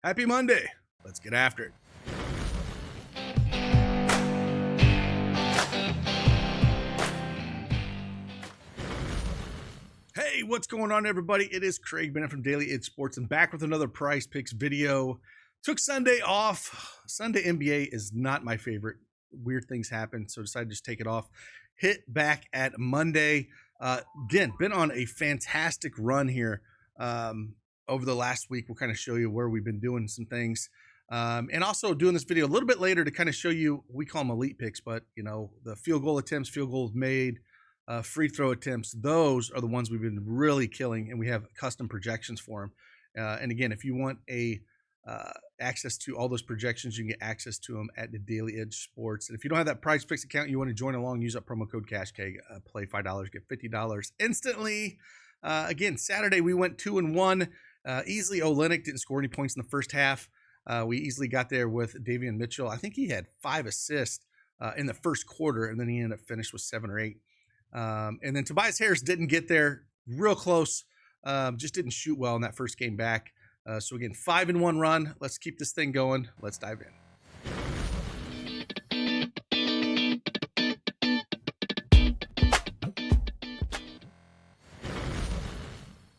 Happy Monday. Let's get after it. Hey, what's going on, everybody? It is Craig Bennett from Daily Edge Sports and back with another PrizePicks video. Took Sunday off. Sunday NBA is not my favorite. Weird things happen, so decided to just take it off. Hit back at Monday. Again, been on a fantastic run here over the last week. We'll kind of show you where we've been doing some things. And also doing this video a little bit later to kind of show you, we call them elite picks, but you know, the field goal attempts, field goals made, free throw attempts, those are the ones we've been really killing, and we have custom projections for them. And again, if you want access to all those projections, you can get access to them at the Daily Edge Sports. And if you don't have that PrizePicks account, you want to join along, use that promo code CashKeg, play $5, get $50 instantly. Again, Saturday we went 2-1. Easily Olynyk didn't score any points in the first half. We easily got there with Davion Mitchell. I think he had 5 assists in the first quarter, and then he ended up finished with 7 or 8. And then Tobias Harris didn't get there, real close, just didn't shoot well in that first game back. So again, 5-1 run. Let's keep this thing going. Let's dive in.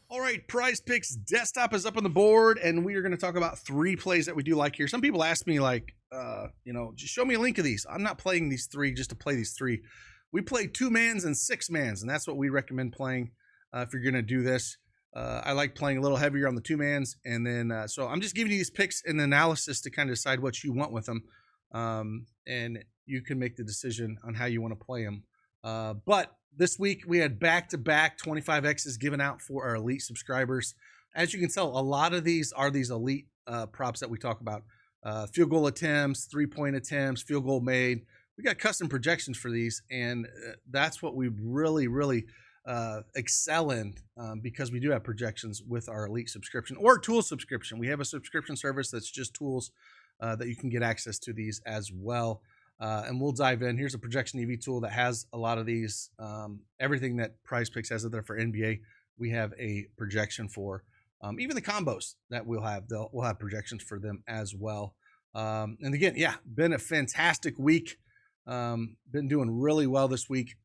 All right, PrizePicks desktop is up on the board, and we are going to talk about 3 plays that we do like here. Some people ask me, like, just show me a link of these. I'm not playing these 3 just to play these 3. We play 2-mans and 6-mans, and that's what we recommend playing if you're going to do this. I like playing a little heavier on the 2-mans, and then so I'm just giving you these picks and the analysis to kind of decide what you want with them, and you can make the decision on how you want to play them. But this week we had back-to-back 25Xs given out for our elite subscribers. As you can tell, a lot of these are these elite props that we talk about. Field goal attempts, 3-point attempts, field goal made. We got custom projections for these, and that's what we really excel in because we do have projections with our elite subscription or tool subscription. We have a subscription service that's just tools that you can get access to these as well. And we'll dive in. Here's a projection EV tool that has a lot of these. Everything that PrizePicks has out there for NBA, we have a projection for. Even the combos that we'll have projections for them as well. And again, yeah, been a fantastic week. Been doing really well this week,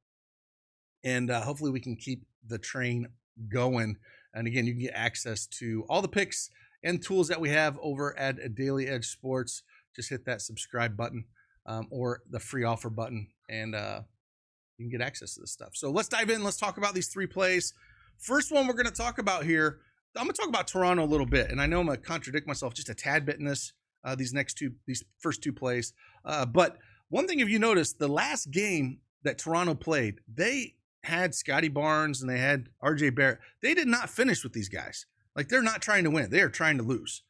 and hopefully we can keep the train going. And again, you can get access to all the picks and tools that we have over at Daily Edge Sports. Just hit that subscribe button or the free offer button, and you can get access to this stuff. So let's dive in. Let's talk about these 3 plays. First one we're going to talk about here, I'm going to talk about Toronto a little bit, and I know I'm going to contradict myself just a tad bit in this these first 2 plays, but one thing, if you notice, the last game that Toronto played, they had Scotty Barnes and they had RJ Barrett. They did not finish with these guys. Like, they're not trying to win. They are trying to lose.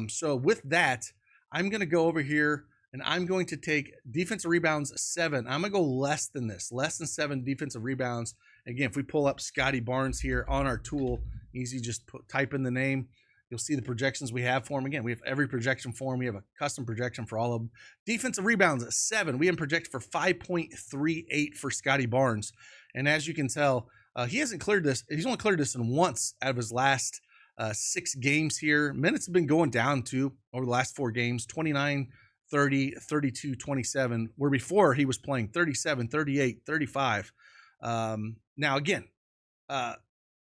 So with that, I'm going to go over here and I'm going to take defensive rebounds 7. I'm going to go less than this, less than 7 defensive rebounds. Again, if we pull up Scotty Barnes here on our tool, easy, just type in the name. You'll see the projections we have for him. Again, we have every projection for him. We have a custom projection for all of them. Defensive rebounds at 7. We have projected for 5.38 for Scotty Barnes. And as you can tell, he hasn't cleared this. He's only cleared this in once out of his last 6 games here. Minutes have been going down too over the last 4 games, 29, 30, 32, 27, where before he was playing 37, 38, 35. Now, again,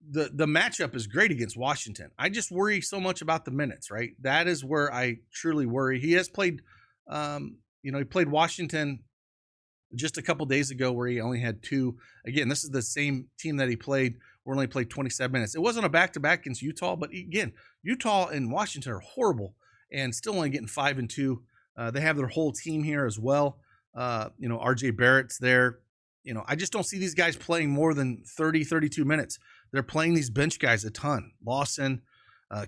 the matchup is great against Washington. I just worry so much about the minutes, right? That is where I truly worry. He has played, he played Washington just a couple days ago where he only had 2. Again, this is the same team that he played where he only played 27 minutes. It wasn't a back-to-back against Utah, but again, Utah and Washington are horrible and still only getting 5 and 2. They have their whole team here as well. RJ Barrett's there. I just don't see these guys playing more than 30, 32 minutes. They're playing these bench guys a ton. Lawson,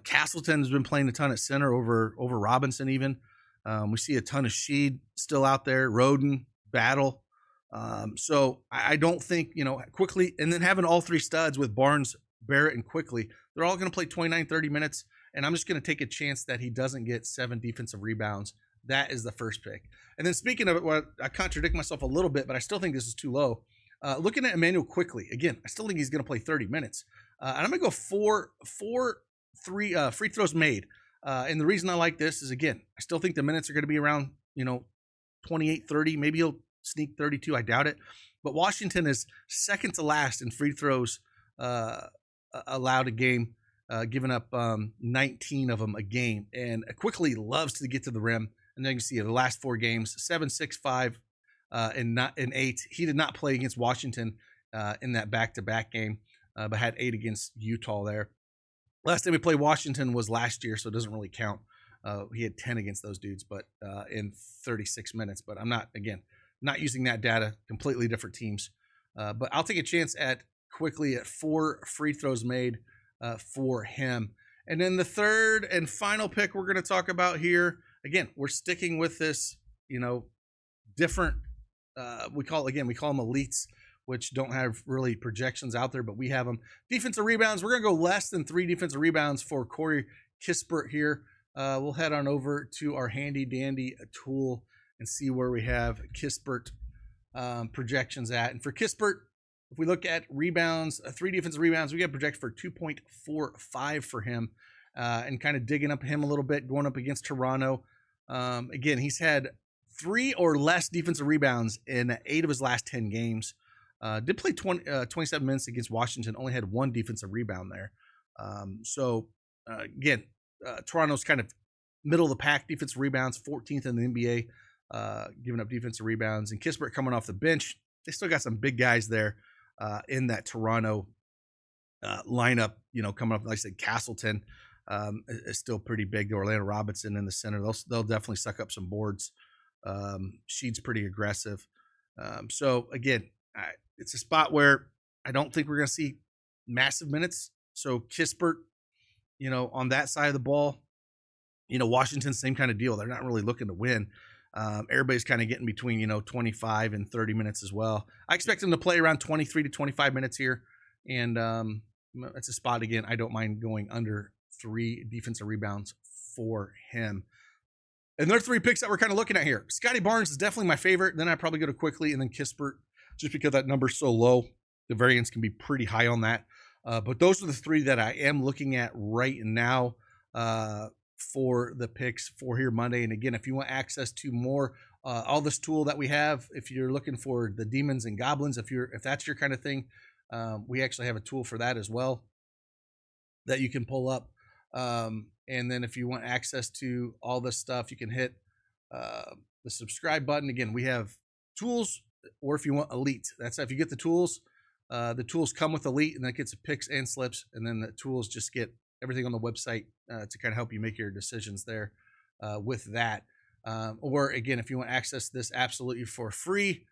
Castleton has been playing a ton at center over Robinson even. We see a ton of Sheed still out there, Roden, Battle. So I don't think, quickly, and then having all 3 studs with Barnes, Barrett, and Quickly, they're all going to play 29, 30 minutes, and I'm just going to take a chance that he doesn't get 7 defensive rebounds. That is the first pick. And then speaking of it, well, I contradict myself a little bit, but I still think this is too low. Looking at Emmanuel Quickly, again, I still think he's going to play 30 minutes. And I'm going to go 4 free throws made. And the reason I like this is, again, I still think the minutes are going to be around, 28, 30. Maybe he'll sneak 32. I doubt it. But Washington is second to last in free throws allowed a game, giving up 19 of them a game. And quickly loves to get to the rim. And then you can see the last 4 games, 7, 6, 5, and 8. He did not play against Washington in that back-to-back game, but had 8 against Utah there. Last time we played Washington was last year, so it doesn't really count. He had 10 against those dudes, but in 36 minutes. But I'm not using that data. Completely different teams. But I'll take a chance at quickly at 4 free throws made for him. And then the third and final pick we're going to talk about here. Again, we're sticking with this, different. We call them elites, which don't have really projections out there, but we have them. Defensive rebounds. We're going to go less than 3 defensive rebounds for Corey Kispert here. We'll head on over to our handy dandy tool and see where we have Kispert projections at. And for Kispert, if we look at rebounds, 3 defensive rebounds, we got projected for 2.45 for him. And kind of digging up him a little bit, going up against Toronto. Again, he's had 3 or less defensive rebounds in 8 of his last 10 games. Did play 27 minutes against Washington, only had 1 defensive rebound there. Again, Toronto's kind of middle of the pack defensive rebounds, 14th in the NBA, giving up defensive rebounds. And Kispert coming off the bench, they still got some big guys there in that Toronto lineup. Coming up, like I said, Castleton is still pretty big. Orlando Robinson in the center, they'll definitely suck up some boards. Sheed's pretty aggressive. So again, it's a spot where I don't think we're going to see massive minutes. So Kispert, on that side of the ball, Washington, same kind of deal. They're not really looking to win. Everybody's kind of getting between, 25 and 30 minutes as well. I expect them to play around 23 to 25 minutes here. And it's a spot, again, I don't mind going under 3 defensive rebounds for him. And there are 3 picks that we're kind of looking at here. Scotty Barnes is definitely my favorite. Then I probably go to Quickly and then Kispert, just because that number's so low. The variance can be pretty high on that. But those are the 3 that I am looking at right now for the picks for here Monday. And again, if you want access to more, all this tool that we have, if you're looking for the demons and goblins, if that's your kind of thing, we actually have a tool for that as well that you can pull up. And then if you want access to all this stuff, you can hit the subscribe button. Again, we have tools, or if you want elite, that's if you get the tools come with elite, and that gets picks and slips. And then the tools just get everything on the website to kind of help you make your decisions there with that. Or again, if you want access to this absolutely for free,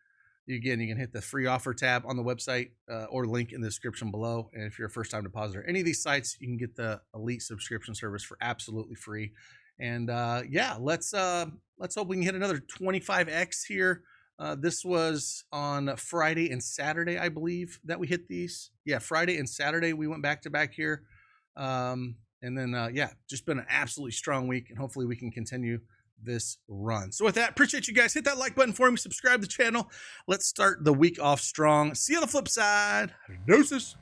you can hit the free offer tab on the website or link in the description below. And if you're a first-time depositor, any of these sites, you can get the elite subscription service for absolutely free. And let's hope we can hit another 25x here. This was on Friday and Saturday, I believe, that we hit these. Yeah, Friday and Saturday we went back to back here. And then just been an absolutely strong week, and hopefully we can continue this run. So with that, appreciate you guys. Hit that like button for me, subscribe to the channel. Let's start the week off strong. See you on the flip side. Deuces.